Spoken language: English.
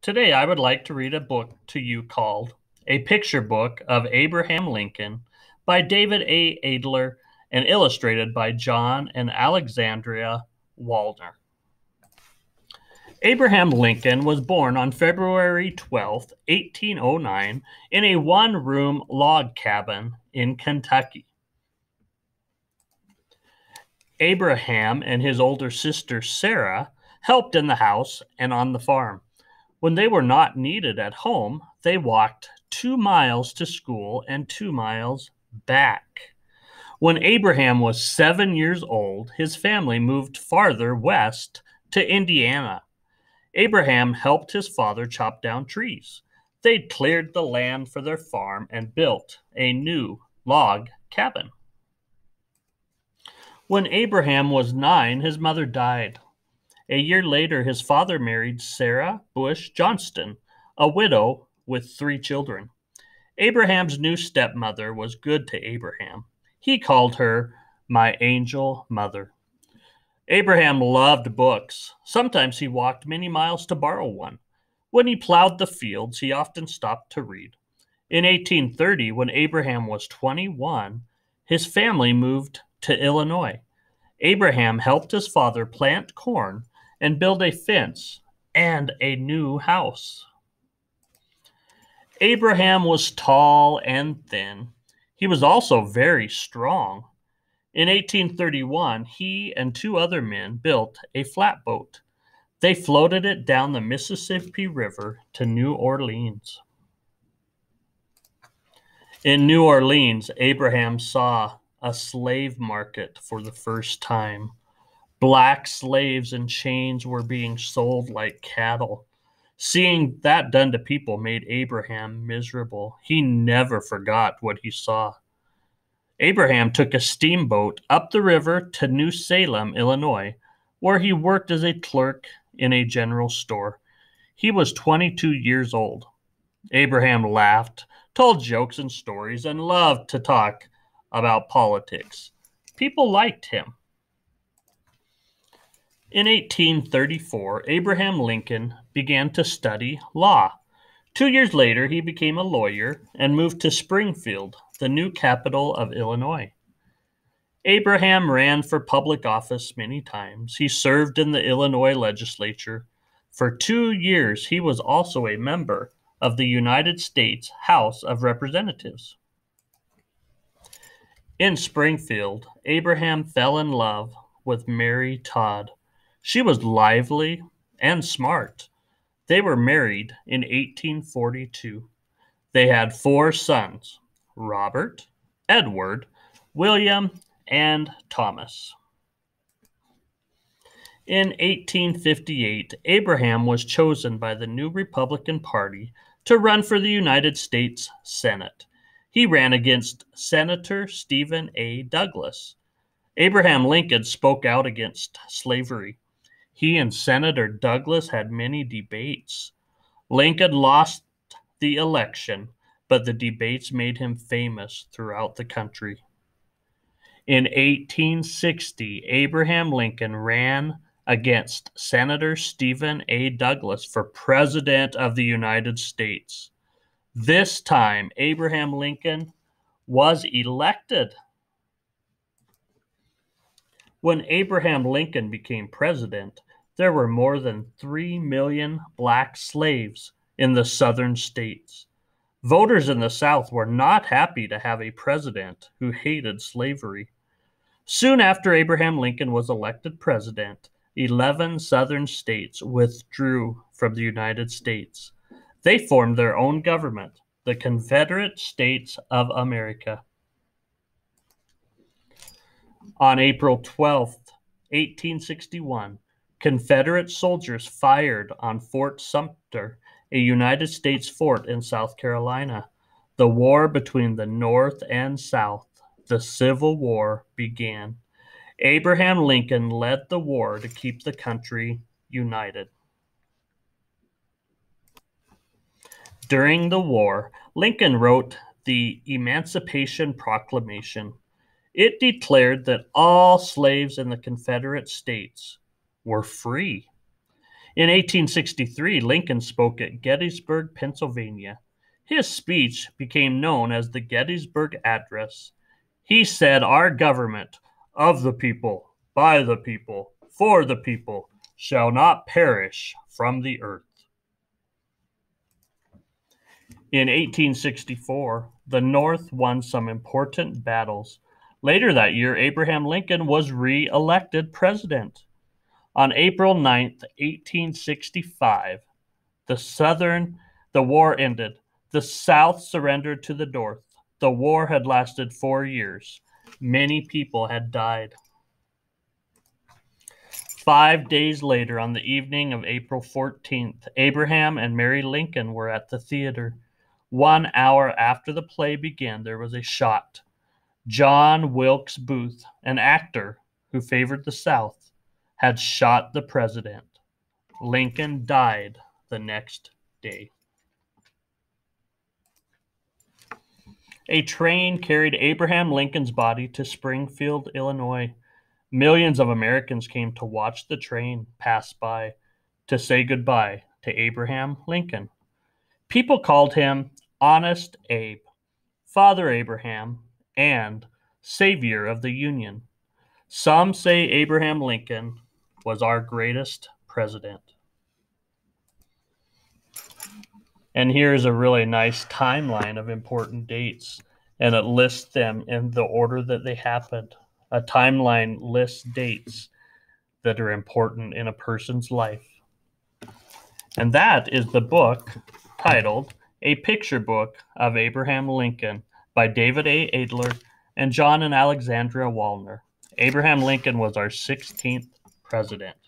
Today, I would like to read a book to you called A Picture Book of Abraham Lincoln by David A. Adler and illustrated by John and Alexandria Wallner. Abraham Lincoln was born on February 12, 1809, in a one-room log cabin in Kentucky. Abraham and his older sister Sarah helped in the house and on the farm. When they were not needed at home, they walked 2 miles to school and 2 miles back. When Abraham was 7 years old, his family moved farther west to Indiana. Abraham helped his father chop down trees. They cleared the land for their farm and built a new log cabin. When Abraham was 9, his mother died. A year later, his father married Sarah Bush Johnston, a widow with 3 children. Abraham's new stepmother was good to Abraham. He called her my angel mother. Abraham loved books. Sometimes he walked many miles to borrow one. When he plowed the fields, he often stopped to read. In 1830, when Abraham was 21, his family moved to Illinois. Abraham helped his father plant corn and build a fence and a new house. Abraham was tall and thin. He was also very strong. In 1831, he and 2 other men built a flatboat. They floated it down the Mississippi River to New Orleans. In New Orleans, Abraham saw a slave market for the first time. Black slaves in chains were being sold like cattle. Seeing that done to people made Abraham miserable. He never forgot what he saw. Abraham took a steamboat up the river to New Salem, Illinois, where he worked as a clerk in a general store. He was 22 years old. Abraham laughed, told jokes and stories, and loved to talk about politics. People liked him. In 1834, Abraham Lincoln began to study law. 2 years later, he became a lawyer and moved to Springfield, the new capital of Illinois. Abraham ran for public office many times. He served in the Illinois legislature. For 2 years, he was also a member of the United States House of Representatives. In Springfield, Abraham fell in love with Mary Todd. She was lively and smart. They were married in 1842. They had 4 sons, Robert, Edward, William, and Thomas. In 1858, Abraham was chosen by the new Republican Party to run for the United States Senate. He ran against Senator Stephen A. Douglas. Abraham Lincoln spoke out against slavery. He and Senator Douglas had many debates. Lincoln lost the election, but the debates made him famous throughout the country. In 1860, Abraham Lincoln ran against Senator Stephen A. Douglas for President of the United States. This time, Abraham Lincoln was elected. When Abraham Lincoln became president, there were more than 3 million black slaves in the southern states. Voters in the South were not happy to have a president who hated slavery. Soon after Abraham Lincoln was elected president, 11 southern states withdrew from the United States. They formed their own government, the Confederate States of America. On April 12, 1861, Confederate soldiers fired on Fort Sumter, a United States fort in South Carolina. The war between the North and South, the Civil War, began. Abraham Lincoln led the war to keep the country united. During the war, Lincoln wrote the Emancipation Proclamation. It declared that all slaves in the Confederate States were free. In 1863, Lincoln spoke at Gettysburg, Pennsylvania. His speech became known as the Gettysburg Address. He said, "Our government, of the people, by the people, for the people, shall not perish from the earth." In 1864, the North won some important battles. Later that year, Abraham Lincoln was re-elected president. On April 9th, 1865, the war ended. The South surrendered to the North. The war had lasted 4 years. Many people had died. 5 days later, on the evening of April 14th, Abraham and Mary Lincoln were at the theater. 1 hour after the play began, there was a shot. John Wilkes Booth, an actor who favored the South, had shot the president. Lincoln died the next day. A train carried Abraham Lincoln's body to Springfield, Illinois. Millions of Americans came to watch the train pass by to say goodbye to Abraham Lincoln. People called him Honest Abe, Father Abraham, and Savior of the Union. Some say Abraham Lincoln was our greatest president. And here's a really nice timeline of important dates, and it lists them in the order that they happened. A timeline lists dates that are important in a person's life. And that is the book titled A Picture Book of Abraham Lincoln by David A. Adler and John and Alexandra Wallner. Abraham Lincoln was our 16th president.